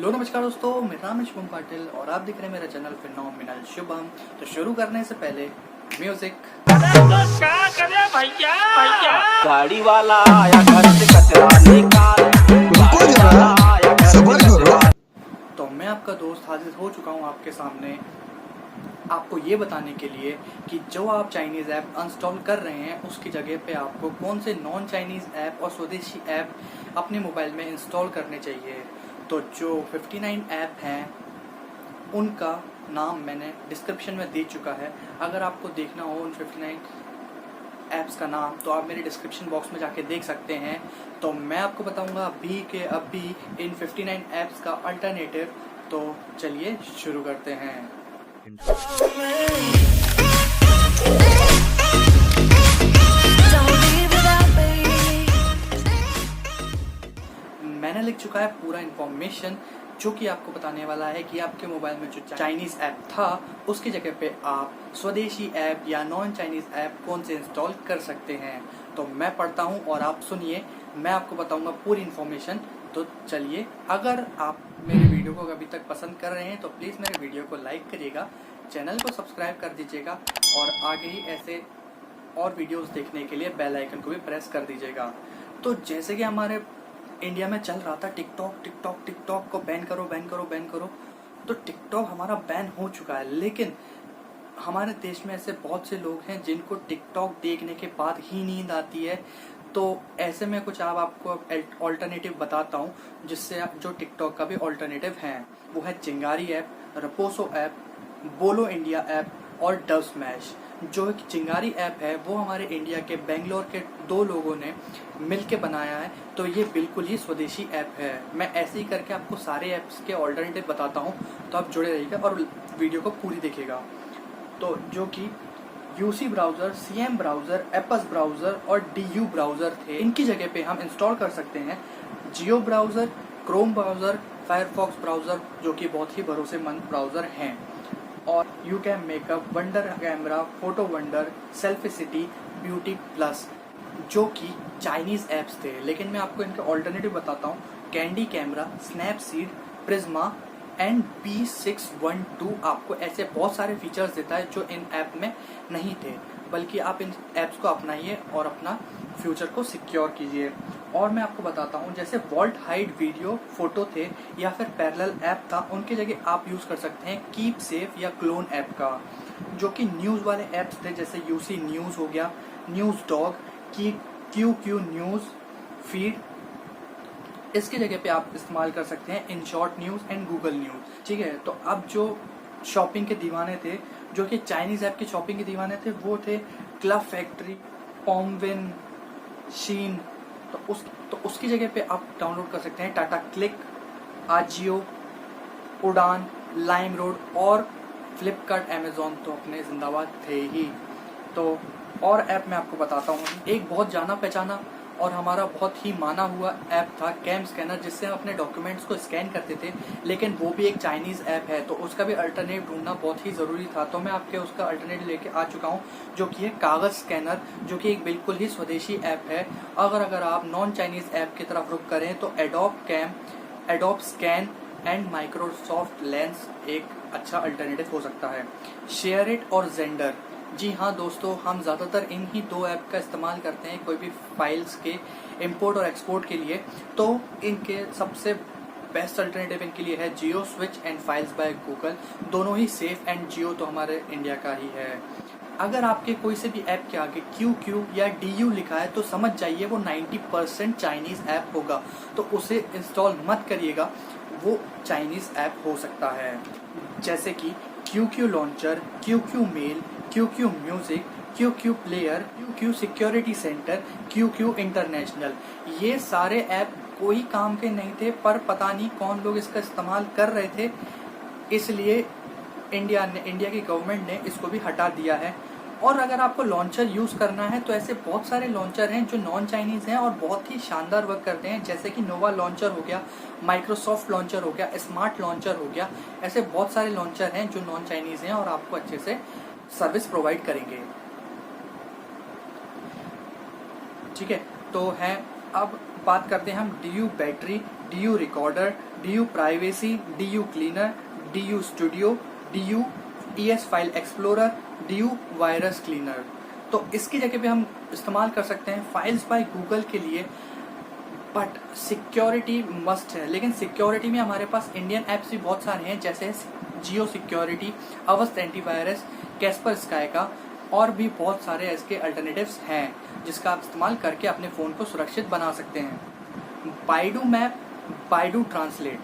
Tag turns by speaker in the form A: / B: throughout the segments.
A: Hello नमस्कार दोस्तों, मेरा नाम है शुभम पाटिल और आप देख रहे हैं मेरा चैनल फिनोमिनल शुभम। तो शुरू करने से पहले म्यूजिक।
B: क्या करे भैया
C: गाड़ी वाला आया घर से कचरा निकाल,
D: रुको जरा, सबर करो।
A: तो मैं आपका दोस्त हाजिर हो चुका हूं आपके सामने आपको ये बताने के लिए कि जो आप चाइनीज़ ऐप इंस्टॉल कर रहे हैं उसकी जगह पे आपको कौन से नॉन चाइनीज़ ऐप और स्वदेशी ऐप अपने मोबाइल में इंस्टॉल करने चाहिए। तो जो 59 ऐप हैं उनका नाम मैंने डिस्क्रिप्शन में दे चुका है। अगर आपको देखना हो उन 59 ऐप्स का नाम तो आप मेरे डिस्क्रिप्शन बॉक्स में जाके देख सकते हैं। तो मैं आपको बताऊंगा अभी के अभी इन 59 ऐप्स का अल्टरनेटिव। तो चलिए शुरू करते हैं। मैंने लिख चुका है पूरा इन्फॉर्मेशन जो कि आपको बताने वाला है कि आपके मोबाइल में जो चाइनीज़ ऐप था उसकी जगह पे आप स्वदेशी ऐप या नॉन चाइनीज़ ऐप कौन से इंस्टॉल कर सकते हैं। तो मैं पढ़ता हूं और आप सुनिए, मैं आपको बताऊंगा पूरी इन्फॉर्मेशन। तो चलिए, अगर आप मेरे वीडियो को अभी तक पसंद कर रहे हैं तो प्लीज़ मेरे वीडियो को लाइक करिएगा, चैनल को सब्सक्राइब कर दीजिएगा और आगे ही ऐसे और वीडियोस देखने के लिए बेल आइकन को भी प्रेस कर दीजिएगा। तो जैसे कि हमारे इंडिया में चल रहा था टिकटॉक को बैन करो बैन करो बैन करो, तो टिकटॉक हमारा बैन हो चुका है। लेकिन हमारे देश में ऐसे बहुत से लोग हैं जिनको टिकटॉक देखने के बाद ही नींद आती है। तो ऐसे में कुछ आपको ऑल्टरनेटिव बताता हूँ जिससे जो टिकटॉक का भी ऑल्टरनेटिव है। वो है चिंगारी ऐप, रपोसो ऐप, बोलो इंडिया ऐप और डब स्मैश। जो एक चिंगारी ऐप है वो हमारे इंडिया के बेंगलोर के 2 लोगों ने मिलके बनाया है। तो ये बिल्कुल ही स्वदेशी ऐप है। मैं ऐसे ही करके आपको सारे ऐप्स के ऑल्टरनेटिव बताता हूँ, तो आप जुड़े रहिएगा और वीडियो को पूरी देखिएगा। तो जो कि UC browser, CM browser, APUS browser और डीयू ब्राउज़र थे, इनकी जगह पे हम इंस्टॉल कर सकते हैं Jio browser, Chrome browser, Firefox browser जो कि बहुत ही भरोसेमंद ब्राउज़र हैं। और YouCam makeup, wonder camera, photo wonder, selfie city, beauty plus जो कि चाइनीज़ ऐप्स थे। लेकिन मैं आपको इनके ऑल्टरनेटिव बताता हूँ। Candy camera, Snapseed, Prisma and B612 आपको ऐसे बहुत सारे फीचर्स देता है जो इन ऐप में नहीं थे। बल्कि आप इन ऐप्स को अपनाइए और अपना फ्यूचर को सिक्योर कीजिए। और मैं आपको बताता हूँ, जैसे वॉल्ट हाइड वीडियो फोटो थे या फिर पैरेलल ऐप था, उनकी जगह आप यूज़ कर सकते हैं कीप सेफ या क्लोन ऐप का। जो कि न्यूज़ वाले ऐप्स थे जैसे यूसी न्यूज़ हो गया, न्यूज़ डॉग की, QQ न्यूज़ फीड, इसकी जगह पे आप इस्तेमाल कर सकते हैं in short news and Google news. ठीक है। तो अब जो शॉपिंग के दीवाने थे, जो कि चाइनीज़ ऐप के शॉपिंग के दीवाने थे, वो थे क्लब फैक्ट्री, पॉमविन, शीन। तो उसकी जगह पे आप डाउनलोड कर सकते हैं टाटा क्लिक, आजियो, उड़ान, लाइम रोड और फ्लिपकार्ट, अमेजोन तो अपने जिंदाबाद थे ही। तो और ऐप मैं आपको बताता हूँ। एक बहुत जाना पहचाना और हमारा बहुत ही माना हुआ ऐप था कैम स्कैनर, जिससे हम अपने डॉक्यूमेंट्स को स्कैन करते थे। लेकिन वो भी एक चाइनीज़ ऐप है, तो उसका भी अल्टरनेटिव ढूंढना बहुत ही ज़रूरी था। तो मैं आपके उसका अल्टरनेटिव लेके आ चुका हूँ जो कि है कागज़ स्कैनर, जो कि एक बिल्कुल ही स्वदेशी ऐप है। अगर आप नॉन चाइनीज़ ऐप की तरफ रुख करें तो adobe scan and Microsoft lens एक अच्छा अल्टरनेटिव हो सकता है। शेयरिट और जेंडर, जी हाँ दोस्तों, हम ज़्यादातर इन ही 2 ऐप का इस्तेमाल करते हैं कोई भी फाइल्स के इंपोर्ट और एक्सपोर्ट के लिए। तो इनके सबसे बेस्ट अल्टरनेटिव इनके लिए है Jio switch and files by Google. दोनों ही सेफ एंड जियो तो हमारे इंडिया का ही है। अगर आपके कोई से भी ऐप के आगे QQ या DU लिखा है तो समझ जाइए वो 90% चाइनीज़ ऐप होगा। तो उसे इंस्टॉल मत करिएगा, वो चाइनीज़ ऐप हो सकता है। जैसे कि QQ launcher, QQ mail, QQ music, QQ player, QQ security center, QQ international. ये सारे ऐप कोई काम के नहीं थे, पर पता नहीं कौन लोग इसका इस्तेमाल कर रहे थे, इसलिए इंडिया की गवर्नमेंट ने इसको भी हटा दिया है। और अगर आपको लॉन्चर यूज़ करना है तो ऐसे बहुत सारे लॉन्चर हैं जो नॉन चाइनीज़ हैं और बहुत ही शानदार वर्क करते हैं। जैसे कि नोवा लॉन्चर हो गया, माइक्रोसॉफ्ट लॉन्चर हो गया, स्मार्ट लॉन्चर हो गया। ऐसे बहुत सारे लॉन्चर हैं जो नॉन चाइनीज़ हैं और आपको अच्छे से सर्विस प्रोवाइड करेंगे। ठीक है। तो है अब बात करते हैं हम DU battery DU recorder, DU privacy, DU cleaner, DU studio, DU ES file explorer, DU virus cleaner. तो इसकी जगह पे हम इस्तेमाल कर सकते हैं फाइल्स बाय गूगल के लिए, बट सिक्योरिटी मस्ट है। लेकिन सिक्योरिटी में हमारे पास इंडियन ऐप्स भी बहुत सारे हैं, जैसे जियो सिक्योरिटी, अवस्थ एंटीवायरस, कैस्पर स्काई का, और भी बहुत सारे इसके अल्टरनेटिव्स हैं जिसका आप इस्तेमाल करके अपने फ़ोन को सुरक्षित बना सकते हैं। बाइडू मैप, बाइडू ट्रांसलेट,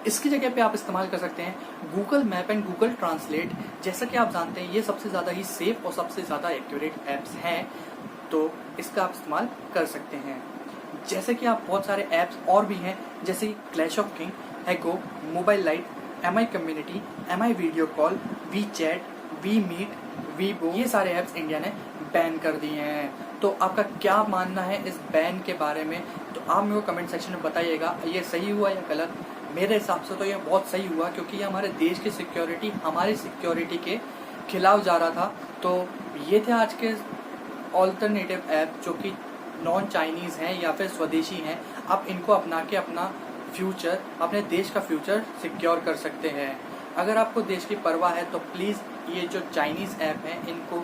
A: इसकी जगह पे आप इस्तेमाल कर सकते हैं Google map and Google translate. जैसा कि आप जानते हैं ये सबसे ज़्यादा ही सेफ और सबसे ज़्यादा एक्यूरेट ऐप्स हैं, तो इसका आप इस्तेमाल कर सकते हैं। जैसे कि आप बहुत सारे ऐप्स और भी हैं, जैसे clash of king, Hago, mobile light, MI community, MI video call, we chat, we meet, Weibo, ये सारे ऐप्स इंडिया ने बैन कर दिए हैं। तो आपका क्या मानना है इस बैन के बारे में, तो आप मेरे को कमेंट सेक्शन में बताइएगा ये सही हुआ या गलत। मेरे हिसाब से तो ये बहुत सही हुआ, क्योंकि ये हमारे देश की सिक्योरिटी, हमारी सिक्योरिटी के खिलाफ जा रहा था। तो ये थे आज के ऑल्टरनेटिव ऐप जो कि नॉन चाइनीज़ हैं या फिर स्वदेशी हैं। आप इनको अपना के अपना फ्यूचर, अपने देश का फ्यूचर सिक्योर कर सकते हैं। अगर आपको देश की परवाह है तो प्लीज़ ये जो चाइनीज़ ऐप हैं इनको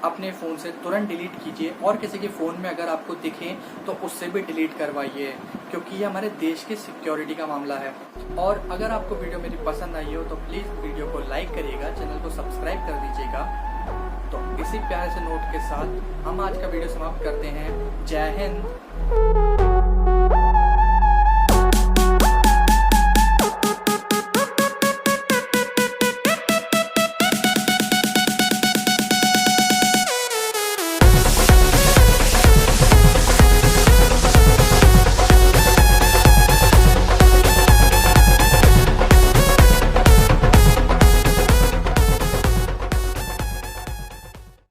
A: अपने फ़ोन से तुरंत डिलीट कीजिए, और किसी के फ़ोन में अगर आपको दिखें तो उससे भी डिलीट करवाइए, क्योंकि ये हमारे देश की सिक्योरिटी का मामला है। और अगर आपको वीडियो मेरी पसंद आई हो तो प्लीज़ वीडियो को लाइक करिएगा, चैनल को सब्सक्राइब कर दीजिएगा। तो इसी प्यारे से नोट के साथ हम आज का वीडियो समाप्त करते हैं। जय हिंद।